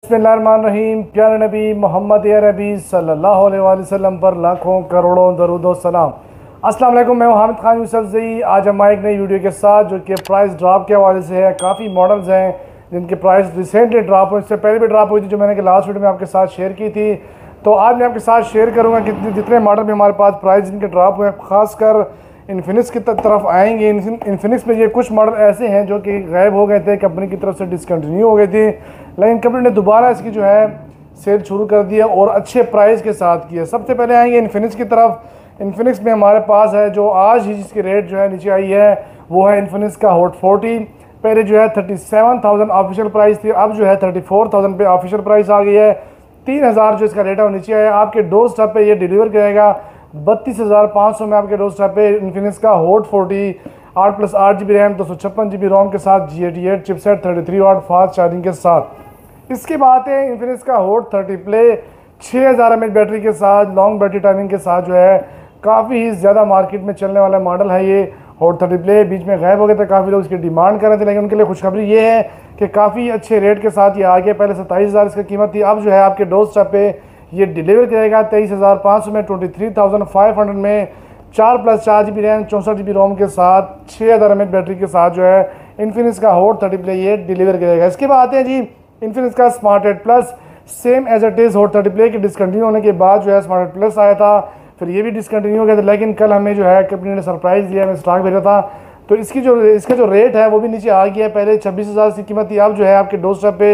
बिस्मिल्लाहिर्रहमानिर्रहीम। प्यारे नबी मोहम्मद अरबी सल्लल्लाहु अलैहि वसल्लम पर लाखों करोड़ों दरूद व सलाम। अस्सलाम वालेकुम, मैं हामिद खान यूसुफजई। आज हम एक नई वीडियो के साथ जो कि प्राइस ड्रॉप के हवाले से है। काफ़ी मॉडल्स हैं जिनके प्राइस रिसेंटली ड्रॉप हुए, इससे पहले भी ड्रॉप हुई थी जो मैंने लास्ट वीडियो में आपके साथ शेयर की थी। तो आज मैं आपके साथ शेयर करूँगा कि जितने मॉडल में हमारे पास प्राइस जिनके ड्रॉप हुए, ख़ासकर इन्फिनिक्स की तरफ आएंगे। इन्फिनिक्स में ये कुछ मॉडल ऐसे हैं जो कि गायब हो गए थे, कंपनी की तरफ से डिसकंटिन्यू हो गए थे, लेकिन कंपनी ने दोबारा इसकी जो है सेल शुरू कर दिया और अच्छे प्राइस के साथ किया। सबसे पहले आएंगे इन्फिनिक्स की तरफ। इन्फिनिक्स में हमारे पास है जो आज ही जिसकी रेट जो है नीचे आई है वो है इन्फिनिक्स का हॉट 40। पहले जो है 37,000 ऑफिशियल प्राइस थी, अब जो है 34,000 पे ऑफिशियल प्राइस आ गई है। 3,000 जो इसका रेट है वो नीचे आया। आपके डोर स्टेप पे ये डिलीवर करेगा 32,500 में। आपके डोर स्टेप पे इन्फिनिक्स का हॉट 40 8+8 GB रैम 256 GB रोम के साथ G88 chipset 33 watt fast charging के साथ। इसके बाद है इन्फिनिक्स का हॉट 30 प्ले 6000 mAh बैटरी के साथ लॉन्ग बैटरी टाइमिंग के साथ जो है काफ़ी ही ज़्यादा मार्केट में चलने वाला मॉडल है ये हॉट 30 प्ले। बीच में गायब हो गए थे, काफ़ी लोग इसकी डिमांड कर रहे थे, लेकिन उनके लिए खुशखबरी ये है कि काफ़ी अच्छे रेट के साथ ये आ गया। पहले 27,000 इसकी कीमत थी, अब जो है आपके डोर स्टेप पे ये डिलीवर करेगा 23,500 में, 23,500 में 4+4 GB रैम 64 GB रोम के साथ 6000 mAh बैटरी के साथ जो है इन्फिनिक्स का हॉट 30 प्ले ये डिलीवर करेगा। इसके बाद आते हैं जी इन्फिनिक्स का smart 8 plus. Same as it is hot 30 play के डिसकंटिन्यू होने के बाद जो है स्मार्ट 8 प्लस आया था, फिर ये भी डिसकंटिन्यू हो गया था, लेकिन कल हमें जो है कंपनी ने सरप्राइज़ दिया, हमें स्टॉक भेजा था, तो इसका जो रेट है वो भी नीचे आ गया है। पहले 26,000 की कीमत थी, अब जो है आपके डोर स्टेप पे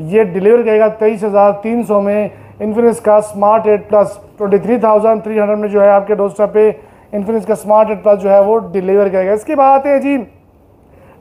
ये डिलीवर करेगा 23,300 में। इन्फिनिक्स का स्मार्ट 8 प्लस 23,300 में जो है आपके डोर स्टेप पे इन्फिनिक्स का स्मार्ट 8 प्लस जो है वो डिलीवर करेगा। इसके बाद आते हैं जी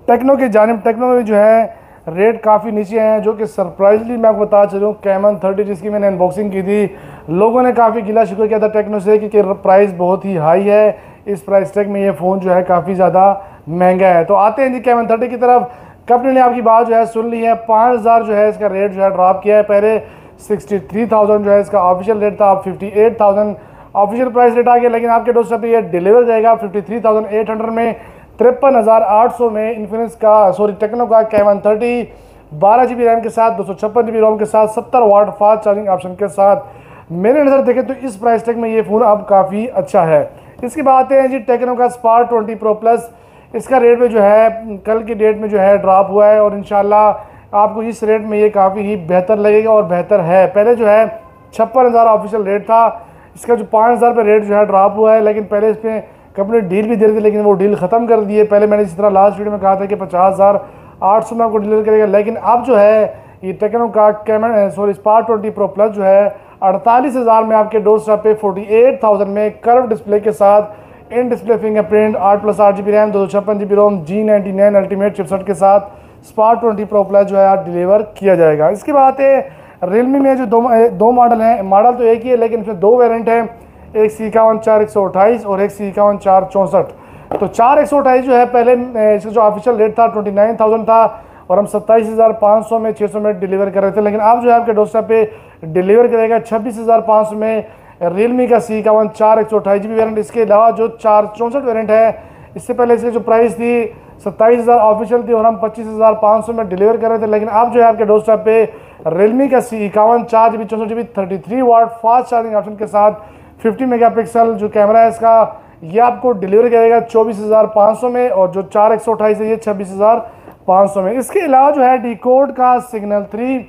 टेक्नो की जानिब। टेक्नो में भी जो है रेट काफ़ी नीचे हैं, जो कि सरप्राइजली मैं आपको बता चलूँ कैमन 30 जिसकी मैंने अनबॉक्सिंग की थी, लोगों ने काफ़ी गिला शिकवा किया था टेक्नो से कि प्राइस बहुत ही हाई है, इस प्राइस टैग में ये फ़ोन जो है काफ़ी ज़्यादा महंगा है। तो आते हैं जी कैमन 30 की तरफ। कंपनी ने आपकी बात जो है सुन ली है, 5,000 जो है इसका रेट जो है ड्रॉप किया है। पहले 63,000 जो है इसका ऑफिशियल रेट था, अब 58,000 ऑफिशियल प्राइस रेट आ गया, लेकिन आपके डोर स्टेप पे ये डिलीवर जाएगा 53,800 में। 53,800 में इन्फिनिक्स का टेक्नो का कैमन 30 12 GB रैम के साथ 256 GB रोम के साथ 70 वाट फास्ट चार्जिंग ऑप्शन के साथ। मेरे नज़र देखें तो इस प्राइस टैग में ये फ़ोन अब काफ़ी अच्छा है। इसकी बात है जी टेक्नो का स्पार्क 20 प्रो प्लस। इसका रेट में जो है कल की डेट में जो है ड्रॉप हुआ है और इंशाल्लाह आपको इस रेट में ये काफ़ी ही बेहतर लगेगा और बेहतर है। पहले जो है 56,000 ऑफिशियल रेट था, इसका जो 5,000 पे रेट जो है ड्रॉप हुआ है, लेकिन पहले इस पर कंपनी डील भी दे रही थी, लेकिन वो डील ख़त्म कर दी है। पहले मैंने इसी तरह लास्ट वीडियो में कहा था कि 50,800 में आपको डिलीवर करेगा, लेकिन अब जो है ये टेक्नो का स्पार्क 20 प्रो प्लस जो है 48,000 में आपके डोर स्टेप पे 48,000 में कर्व डिस्प्ले के साथ in display fingerprint 8+8 GB RAM 256 GB ROM G99 ultimate chipset के साथ स्पार्क 20 प्रो प्लस जो है डिलीवर किया जाएगा। इसके बाद रियलमी में जो दो मॉडल हैं, मॉडल तो एक ही है लेकिन इसमें दो वेरिएंट हैं, एक C514128 और एक C514164। तो 4128 जो है पहले इसका जो ऑफिशियल रेट था 29,000 था और हम 27,500 में 600 में डिलीवर कर रहे थे, लेकिन अब जो है आपके डोर स्टेप पे डिलीवर करेगा 26,500 में रियलमी का C514128 GB वेरिएंट। इसके अलावा जो 464 वेरिएंट है, इससे पहले इसकी जो प्राइस थी 27,000 ऑफिशियल थी और हम 25,500 में डिलीवर कर रहे थे, लेकिन अब जो है आपके डोर स्टेप पे रियलमी का C51 4GB 64GB 33 watt fast charging option के साथ 50 मेगापिक्सल जो कैमरा है इसका, ये आपको डिलीवर करेगा 24,500 में और जो 4128 है ये 26,500 में। इसके अलावा जो है डिकोड का सिग्नल 3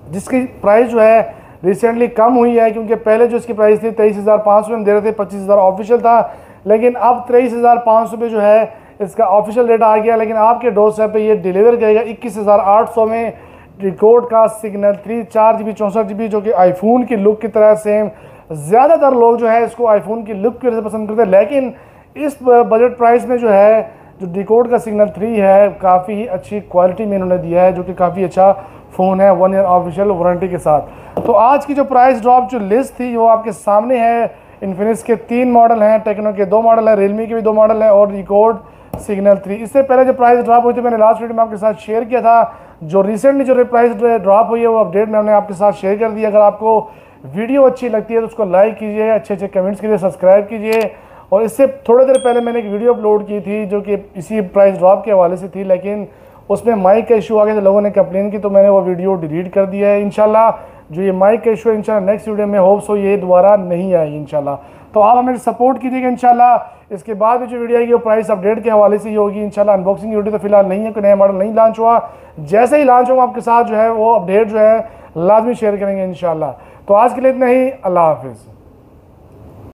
जिसकी प्राइस जो है रिसेंटली कम हुई है, क्योंकि पहले जो इसकी प्राइस थी 23,500 में दे रहे थे, 25,000 ऑफिशियल था, लेकिन अब 23,500 पे जो है इसका ऑफिशियल रेट आ गया, लेकिन आपके डोर स्टेप पे ये डिलीवर करेगा 21,800 में डिकोड का सिग्नल 3 4GB 64GB जो कि आईफोन की लुक की तरह सेम। ज़्यादातर लोग जो है इसको आईफोन की लुक की वजह से पसंद करते हैं, लेकिन इस बजट प्राइस में जो है जो डिकोड का सिग्नल 3 है काफ़ी अच्छी क्वालिटी में इन्होंने दिया है, जो कि काफ़ी अच्छा फ़ोन है 1 ईयर ऑफिशियल वारंटी के साथ। तो आज की जो प्राइस ड्रॉप जो लिस्ट थी वो आपके सामने है। इन्फिनिक्स के 3 मॉडल हैं, टेक्नो के 2 मॉडल हैं, रियलमी के भी 2 मॉडल हैं और डिकोड सिग्नल 3। इससे पहले जो प्राइस ड्रॉप हुई थी मैंने लास्ट वीडियो में आपके साथ शेयर किया था, जो रिसेंटली जो प्राइस ड्रॉप हुई है वो अपडेट मैंने आपके साथ शेयर कर दिया। अगर आपको वीडियो अच्छी लगती है तो उसको लाइक कीजिए, अच्छे कमेंट्स कीजिए, सब्सक्राइब कीजिए। और इससे थोड़ी देर पहले मैंने एक वीडियो अपलोड की थी जो कि इसी प्राइस ड्रॉप के हवाले से थी, लेकिन उसमें माइक का इशू आ गया था, लोगों ने कंप्लेन की, तो मैंने वो वीडियो डिलीट कर दिया है। इंशाल्लाह जो ये माइक का इशू है इंशाल्लाह नेक्स्ट वीडियो में होप्स हो ये दोबारा नहीं आएगी इंशाल्लाह। तो आप हमें सपोर्ट कीजिएगा इंशाल्लाह। इसके बाद भी जो वीडियो आएगी वो प्राइस अपडेट के हवाले से ही होगी इंशाल्लाह। अनबॉक्सिंग वीडियो तो फिलहाल नहीं है, कोई नया मॉडल नहीं लॉन्च हुआ। जैसे ही लॉन्च होगा आपके साथ जो है वो अपडेट जो है लाजमी शेयर करेंगे इंशाल्लाह। तो आज के लिए इतना ही, अल्लाह हाफिज़।